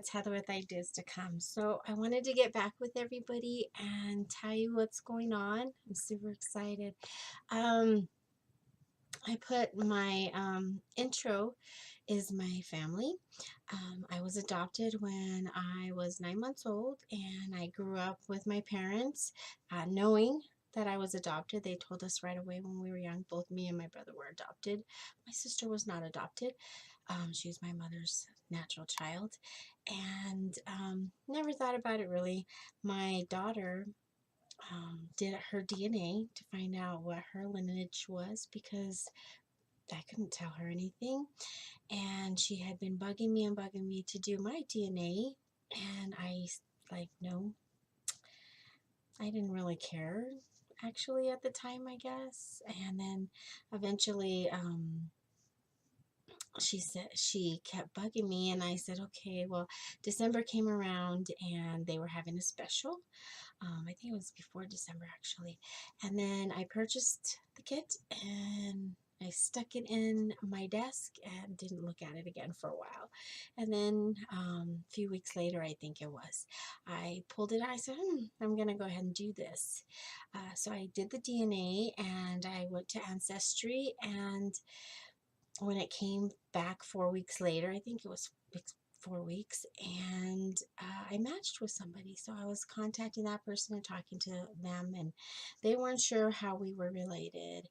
tether with ideas to come. So I wanted to get back with everybody and tell you what's going on. I'm super excited. Um, I put my intro is my family. I was adopted when I was 9 months old, and I grew up with my parents, knowing that I was adopted. They told us right away when we were young. Both me and my brother were adopted. My sister was not adopted. She was my mother's natural child, and never thought about it really. My daughter did her DNA to find out what her lineage was because I couldn't tell her anything. And she had been bugging me and bugging me to do my DNA. And I, like, no, I didn't really care actually at the time, I guess. And then eventually, she said she kept bugging me, and I said, okay, well, December came around and they were having a special. I think it was before December actually. And then I purchased the kit and I stuck it in my desk and didn't look at it again for a while. And then a few weeks later, I think it was, I pulled it out. I said, I'm going to go ahead and do this. So I did the DNA and I went to Ancestry, and when it came back 4 weeks later, I think it was 4 weeks, and I matched with somebody. So I was contacting that person and talking to them, and they weren't sure how we were related.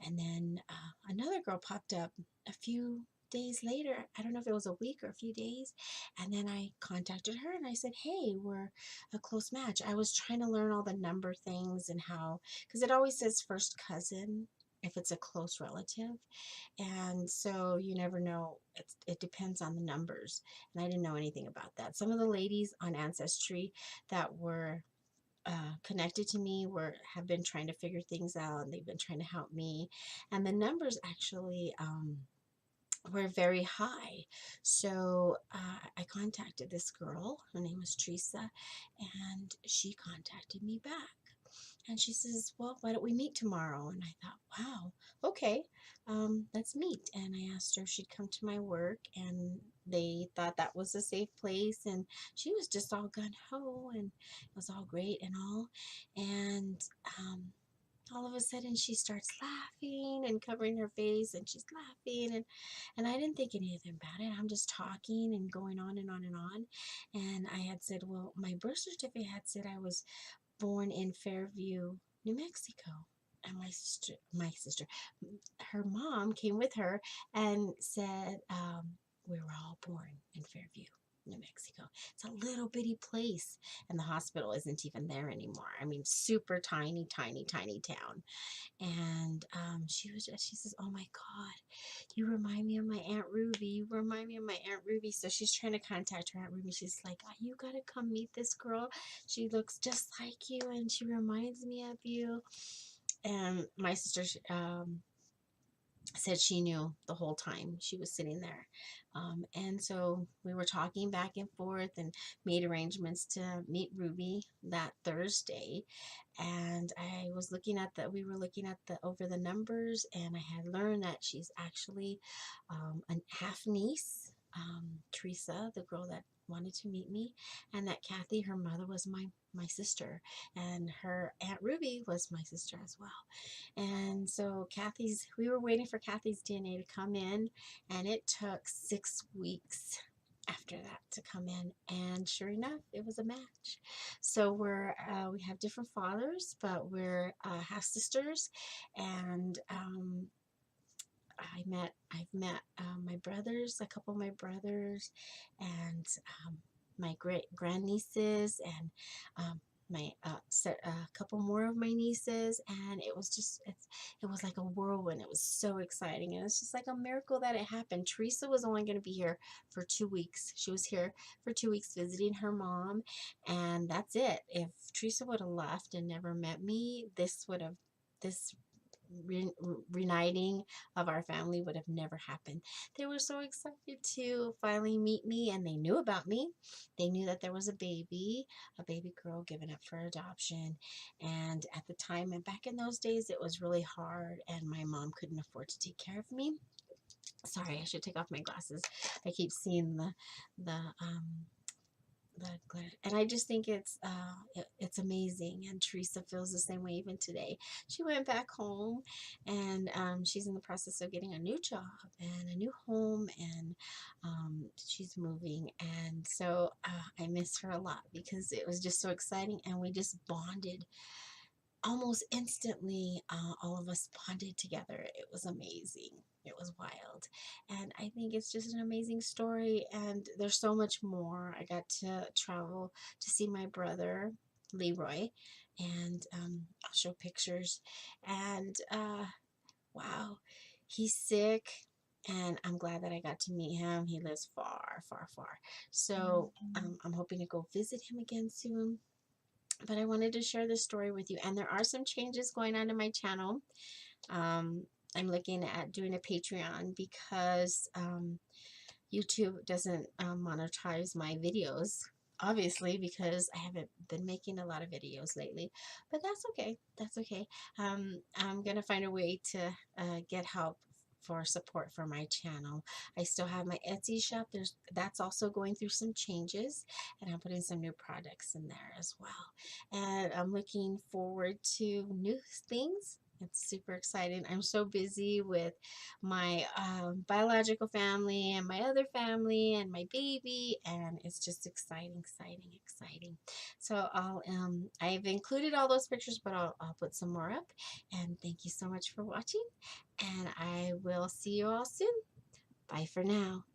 And then another girl popped up a few days later. I don't know if it was a week or a few days. And then I contacted her and I said, hey, we're a close match. I was trying to learn all the number things and how, because it always says first cousin if it's a close relative. And so you never know. It depends on the numbers. And I didn't know anything about that. Some of the ladies on Ancestry that were connected to me have been trying to figure things out, and they've been trying to help me. And the numbers actually were very high. So I contacted this girl. Her name was Teresa, and she contacted me back. And she says, well, why don't we meet tomorrow? And I thought, wow, okay, let's meet. And I asked her if she'd come to my work, and they thought that was a safe place. And she was just all gun-ho, and it was all great and all. And all of a sudden she starts laughing and covering her face, and she's laughing, and I didn't think anything about it. I'm just talking and going on and on and on. And I had said, well, my birth certificate had said I was born in Fairview, New Mexico. And my sister, her mom came with her and said, we were all born in Fairview, New Mexico. It's a little bitty place, and the hospital isn't even there anymore. I mean, super tiny, tiny, tiny town. And she says, oh my God, you remind me of my Aunt Ruby. You remind me of my Aunt Ruby. So she's trying to contact her Aunt Ruby. She's like, oh, you got to come meet this girl. She looks just like you, and she reminds me of you. And my sister said she knew the whole time she was sitting there. And so we were talking back and forth and made arrangements to meet Ruby that Thursday. And we were looking at over the numbers, and I had learned that she's actually a half niece, Teresa, the girl that wanted to meet me, and that Kathy, her mother, was my sister, and her Aunt Ruby was my sister as well. And so we were waiting for Kathy's DNA to come in, and it took 6 weeks after that to come in, and sure enough, it was a match. So we have different fathers, but we're half sisters. And I've met my brothers, a couple of my brothers, and my great grandnieces, and a couple more of my nieces. And it was like a whirlwind. It was so exciting, and it's just like a miracle that it happened. Teresa was only going to be here for 2 weeks. She was here for 2 weeks visiting her mom, and that's it. If Teresa would have left and never met me, this reuniting of our family would have never happened. They were so excited to finally meet me, and they knew about me. They knew that there was a baby girl given up for adoption. And at the time, and back in those days, it was really hard, and my mom couldn't afford to take care of me. Sorry, I should take off my glasses. I keep seeing the glitter, and I just think it's amazing. And Teresa feels the same way even today. She went back home, and she's in the process of getting a new job and a new home, and she's moving. And so I miss her a lot because it was just so exciting, and we just bonded almost instantly. All of us bonded together. It was amazing. It was wild. And I think it's just an amazing story. And there's so much more. I got to travel to see my brother, Leroy, and I'll show pictures. And wow, he's sick. And I'm glad that I got to meet him. He lives far, far, far. So I'm hoping to go visit him again soon, but I wanted to share this story with you. And there are some changes going on in my channel. Um, I'm looking at doing a Patreon because YouTube doesn't monetize my videos, obviously, because I haven't been making a lot of videos lately. But that's okay. That's okay. I'm going to find a way to get help for support for my channel. I still have my Etsy shop. That's also going through some changes, and I'm putting some new products in there as well. And I'm looking forward to new things. It's super exciting. I'm so busy with my biological family and my other family and my baby, and it's just exciting, exciting, exciting. So I've included all those pictures, but I'll put some more up. And thank you so much for watching, and I will see you all soon. Bye for now.